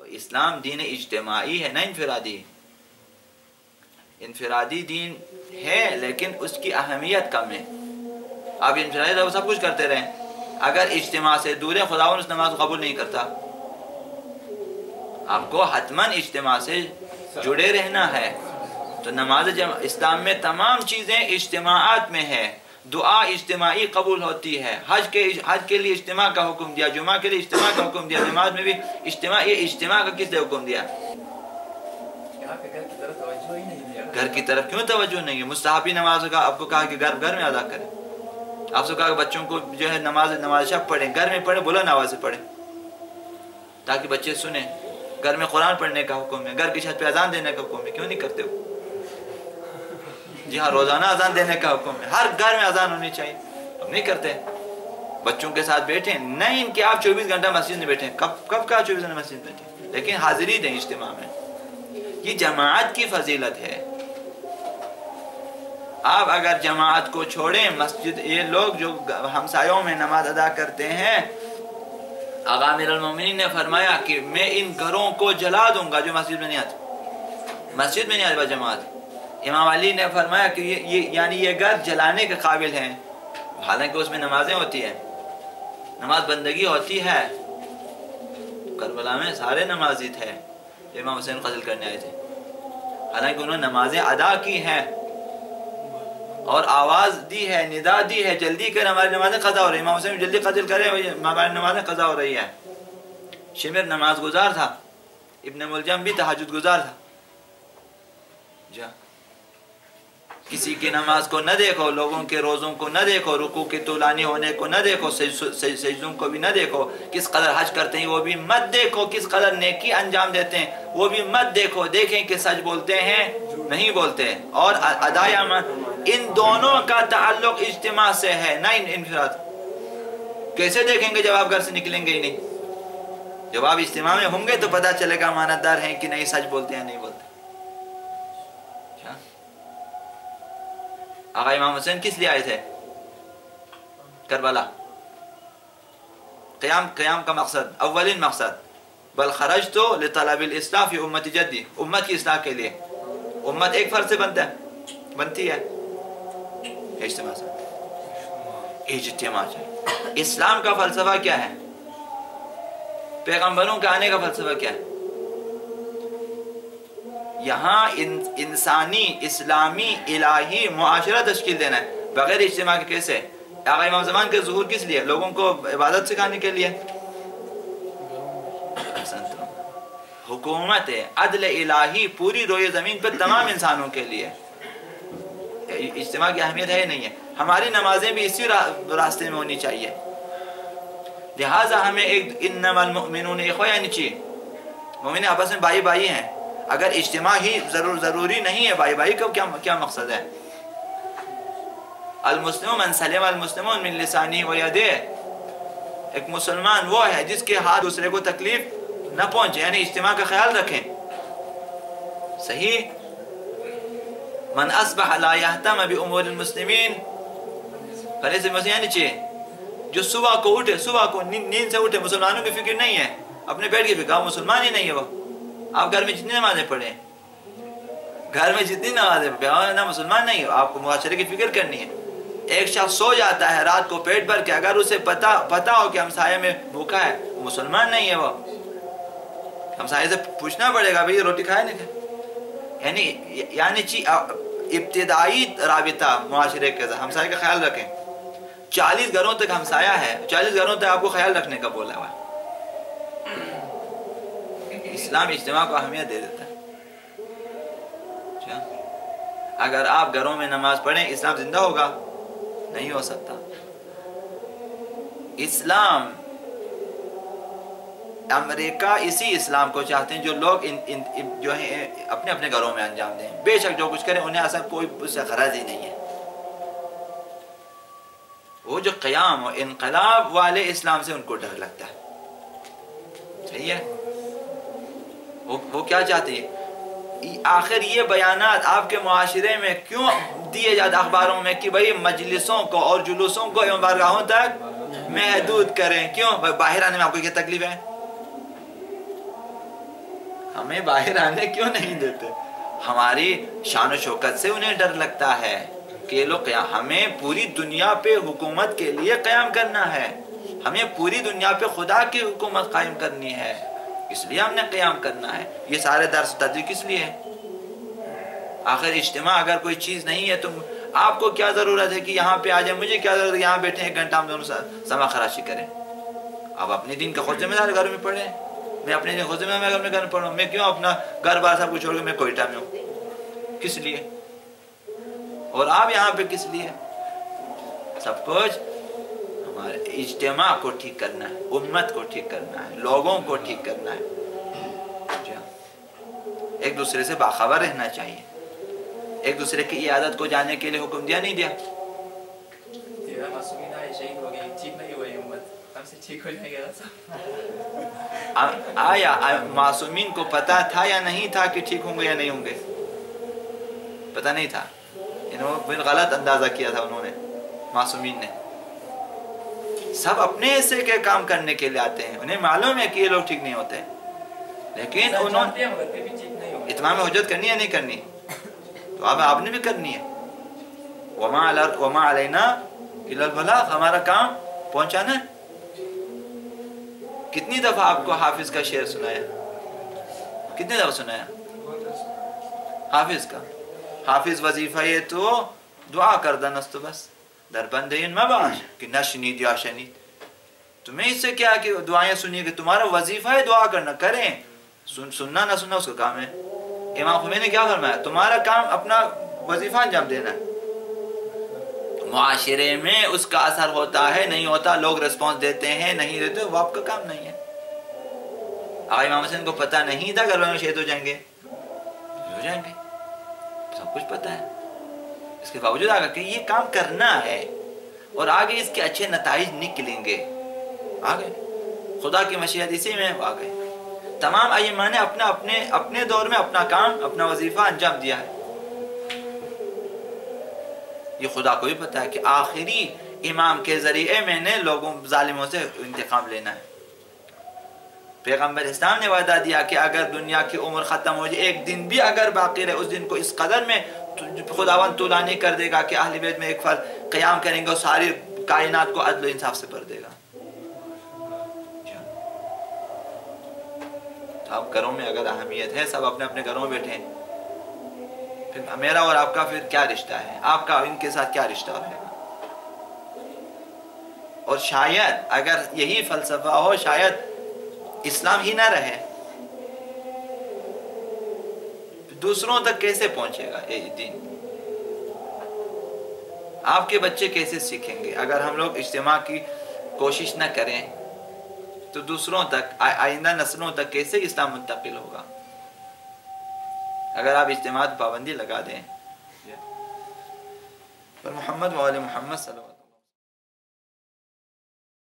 اسلام دین اجتماعی ہے، نہ انفرادی۔ انفرادی دین ہے لیکن اس کی اہمیت کم ہے۔ آپ انفرادی طور سب کچھ کرتے رہیں، اگر اجتماع سے دور ہے خداوند اس نماز کو قبول نہیں کرتا۔ آپ کو حتماً اجتماع سے جڑے رہنا ہے۔ تو نماز اسلام میں تمام چیزیں اجتماعات میں ہے۔ دعا اجتماعی قبول ہوتی ہے، حج کے لیے اجتماع کا حکم دیا، جمعہ کے لیے اجتماع کا حکم دیا، نماز میں بھی اجتماع۔ یہ اجتماع کا کس نے حکم دیا؟ گھر کی طرف کیوں توجہ نہیں ہے؟ مستحبی نماز کا آپ کو کہا کہ گھر میں ادا کریں، آپ سے کہا کہ بچوں کو جو ہے نماز شب پڑھیں، گھر میں پڑھیں، بلند آواز سے پڑھیں تاکہ بچے سنیں۔ گھر میں قرآن پڑھنے کا حکم ہے، گھر کی چھت پہ اذان دینے کا حکم ہے، کیوں نہیں کرتے ہو؟ جی ہاں، روزانہ اذان دینے کا حکم ہے، ہر گھر میں اذان ہونی چاہیے، ہم نہیں کرتے۔ بچوں کے ساتھ بیٹھیں، نہیں ان کے آپ 24 گھنٹہ مسجد میں بیٹھیں، کب کا 24 گھنٹہ مسجد میں بیٹھیں، لیکن حاضری دیں اجتماع میں۔ یہ جماعت کی فضیلت ہے۔ آپ اگر جماعت کو چھوڑیں، مسجد، یہ لوگ جو ہمسایوں میں نماز ادا کرتے ہیں، آقا امیر المومنین نے فرمایا کہ میں ان گھروں کو جلا دوں گا جو مسجد میں نہیں آتے، مسجد میں نہیں آتے جماعت۔ امام علی نے فرمایا کہ یہ گھر جلانے کے قابل ہیں، حالانکہ اس میں نمازیں ہوتی ہیں، نماز بندگی ہوتی ہے۔ کربلا میں سارے نمازی تھے، امام حسین قتل کرنے آئے تھے، حالانکہ انہوں نے نمازیں ادا کی ہیں اور آواز دی ہے، ندا دی ہے، جلدی کر ہماری نمازیں قضا ہو رہی ہیں، امام حسین جلدی قتل کرے، ہماری نمازیں قضا ہو رہی ہیں۔ شمر نماز گزار تھا، ابن ملجم بھی تہجد گزار تھا۔ جا کسی کی نماز کو نہ دیکھو، لوگوں کے روزوں کو نہ دیکھو، رکوع کے طولانی ہونے کو نہ دیکھو، سجدوں کو بھی نہ دیکھو، کس قدر حج کرتے ہیں وہ بھی مت دیکھو، کس قدر نیکی انجام دیتے ہیں وہ بھی مت دیکھو، دیکھیں کہ سچ بولتے ہیں نہیں بولتے، اور ادائے عمل، ان دونوں کا تعلق اجتماع سے ہے، نہ انفراد۔ کیسے دیکھیں گے جب آپ گھر سے نکلیں گے ہی نہیں؟ جب آپ اجتماع میں ہوں گے تو پتہ چلے گا امانتدار ہیں کہ نہیں، سچ بولتے ہیں نہیں بولتے۔ آقا امام حسین کس لیے آئے تھے کربلا؟ قیام کا مقصد، اولین مقصد، بل خرجت لطلب الاصلاح فی امت جدی، امت کی اصلاح کے لیے۔ امت ایک فرد سے بنتی ہے اجتماع سے، اجتماع سے۔ اسلام کا فلسفہ کیا ہے؟ پیغمبروں کے آنے کا فلسفہ کیا ہے؟ یہاں انسانی، اسلامی، الہی معاشرہ تشکیل دینا ہے، بغیر اجتماع کے کیسے؟ آقا امام زمان کے ظہور کس لیے؟ لوگوں کو عبادت سکھانے کے لیے۔ حکومت عدل الہی پوری روئے زمین پر تمام انسانوں کے لیے۔ اجتماع کی اہمیت ہے نہیں ہے؟ ہماری نمازیں بھی اسی راستے میں ہونی چاہیے۔ لہٰذا ہمیں انما المؤمنون اخوہ یعنی چاہیے، مومن آپس میں بھائی بھائی ہیں۔ اگر اجتماع ہی ضروری نہیں ہے، بھائی بھائی کا کیا مقصد ہے؟ المسلم من سلم المسلمون من لسانہ و یدہ، ایک مسلمان وہ ہے جس کے ہاتھ دوسرے کو تکلیف نہ پہنچے، یعنی اجتماع کا خیال رکھیں۔ صحیح؟ من اصبح لا یہتم بامور المسلمین فلیس بمسلم، یعنی چاہیے جو صبح کو اٹھے، صبح کو نیند سے اٹھے، مسلمانوں کی فکر نہیں ہے، اپنے بیٹھ کی فکر، مسلمان ہی نہیں ہے وہ۔ آپ گھر میں جتنی نمازیں پڑھیں، گھر میں جتنی نمازیں پڑھیں، نہ مسلمان نہیں ہو، آپ کو معاشرے کی فکر کرنی ہے۔ ایک شخص سو جاتا ہے رات کو پیٹ بھر کے، اگر اسے پتا ہو کہ ہمسایہ میں بھوکا ہے، وہ مسلمان نہیں ہے، وہ ہمسایہ سے پوچھنا پڑے گا بھئی روٹی کھائے نہیں کھائے، یعنی ابتدائی رابطہ معاشرے کے ساتھ ہمسایہ کا خیال رکھیں۔ 40 گھروں تک ہمسایہ ہے، 40 گھروں تک آپ کو خیال رکھنے کا بولا ہوا ہے۔ اسلام اجتماع کو اہمیت دے دیتا ہے۔ اگر آپ گھروں میں نماز پڑھیں، اسلام زندہ ہوگا؟ نہیں ہو سکتا۔ اسلام، امریکہ اسی اسلام کو چاہتے ہیں جو لوگ جو ہیں اپنے اپنے گھروں میں انجام دیں، بے شک جو کچھ کریں انہیں اصلا کوئی اس سے غرض ہی نہیں ہے۔ وہ جو قیام و انقلاب والے اسلام سے ان کو ڈر لگتا ہے۔ صحیح ہے؟ وہ کیا چاہتے ہیں؟ آخر یہ بیانات آپ کے معاشرے میں کیوں دیے جاتے اخباروں میں کہ بھئی مجلسوں کو اور جلوسوں کو امام بارگاہوں تک محدود کریں؟ کیوں؟ باہر آنے میں آپ کو کیا تکلیف ہے؟ ہمیں باہر آنے کیوں نہیں دیتے؟ ہماری شان و شوکت سے انہیں ڈر لگتا ہے کہ یہ لوگ ہمیں پوری دنیا پہ حکومت کے لیے قیام کرنا ہے، ہمیں پوری دنیا پہ خدا کی حکومت قائم کرنی ہے، اس لیے ہم نے قیام کرنا ہے۔ یہ سارے درس تدریس کس لیے ہے؟ آخر اجتماع اگر کوئی چیز نہیں ہے تو آپ کو کیا ضرورت ہے کہ یہاں پہ آ جائیں؟ مجھے کیا ضرورت ہے یہاں بیٹھے 1 گھنٹہ ہم دونوں سما خراشی کریں؟ آپ اپنے دین کا خود ذمہ دار گھر میں پڑھیں، میں اپنے دین خود ذمہ دار اپنے گھر میں پڑھوں، میں کیوں اپنا گھر بار سب کچھ چھوڑ کے میں کوئٹہ میں ہوں؟ کس لیے؟ اور آپ یہاں پہ کس لیے؟ سب کچھ ہمارے اجتماع کو ٹھیک کرنا ہے، امت کو ٹھیک کرنا ہے، لوگوں کو ٹھیک کرنا ہے، ایک دوسرے سے باخبر رہنا چاہیے، ایک دوسرے کی عیادت کو جانے کے لیے حکم دیا نہیں دیا؟ آیا معصومین کو پتا تھا یا نہیں تھا کہ ٹھیک ہوں گے یا نہیں ہوں گے؟ پتہ نہیں تھا، انہوں غلط اندازہ کیا تھا انہوں نے، معصومین نے۔ سب اپنے حصے کے کام کرنے کے لیے آتے ہیں، انہیں معلوم ہے کہ یہ لوگ ٹھیک نہیں ہوتے، لیکن انہوں نے اتمام حجت کرنی ہے نہیں کرنی؟ تو اب آپ نے بھی کرنی ہے۔ وما علینا الا البلاغ، ہمارا کام پہنچانا ہے۔ کتنی دفعہ آپ کو حافظ کا شعر سنایا؟ کتنی دفعہ سنایا حافظ کا؟ حافظ وظیفہ یہ تو دعا کردن است بس در بندین مباش کہ نہ شنید یا شنید۔ تمہیں اس سے کیا کہ دعائیں سنیے، کہ تمہارا وظیفہ ہے دعا کرنا، کریں، سننا نہ سننا اس کا کام ہے۔ امام خمینی نے کیا فرمایا؟ تمہارا کام اپنا وظیفہ انجام دینا ہے، معاشرے میں اس کا اثر ہوتا ہے نہیں ہوتا، لوگ ریسپانس دیتے ہیں نہیں دیتے، وہ آپ کا کام نہیں ہے۔ آج امام حسین کو پتہ نہیں تھا گھر میں شہید ہو جائیں گے، ہو جائیں گے، سب کچھ پتہ ہے، اس کے باوجود آگے کہ یہ کام کرنا ہے اور آگے اس کے اچھے نتائج نکلیں گے، آگے خدا کی مشیت اسی میں آگے تمام ائمہ نے اپنے دور میں اپنا کام اپنا وظیفہ انجام دیا ہے۔ یہ خدا کو بھی پتا ہے کہ آخری امام کے ذریعے میں نے لوگوں ظالموں سے انتقام لینا ہے۔ پیغمبر اسلام نے وعدہ دیا کہ اگر دنیا کی عمر ختم ہو جائے، ایک دن بھی اگر باقی رہے، اس دن کو اس قدر میں خداوند طولانی کر دے گا کہ اہل بیت میں ایک فرد قیام کریں گے اور ساری کائنات کو عدل و انصاف سے بھر دے گا۔ اب گھروں میں اگر اہمیت ہے، سب اپنے اپنے گھروں میں بیٹھے ہیں، پھر میرا اور آپ کا پھر کیا رشتہ ہے؟ آپ کا ان کے ساتھ کیا رشتہ رہے گا؟ اور شاید اگر یہی فلسفہ ہو، شاید اسلام ہی نہ رہے، دوسروں تک کیسے پہنچے گا یہ دین؟ آپ کے بچے کیسے سیکھیں گے؟ اگر ہم لوگ اجتماع کی کوشش نہ کریں تو دوسروں تک، آئندہ نسلوں تک کیسے اسلام منتقل ہوگا؟ اگر آپ اجتماع پابندی لگا دیں پر محمد و آل محمد صلی اللہ علیہ وسلم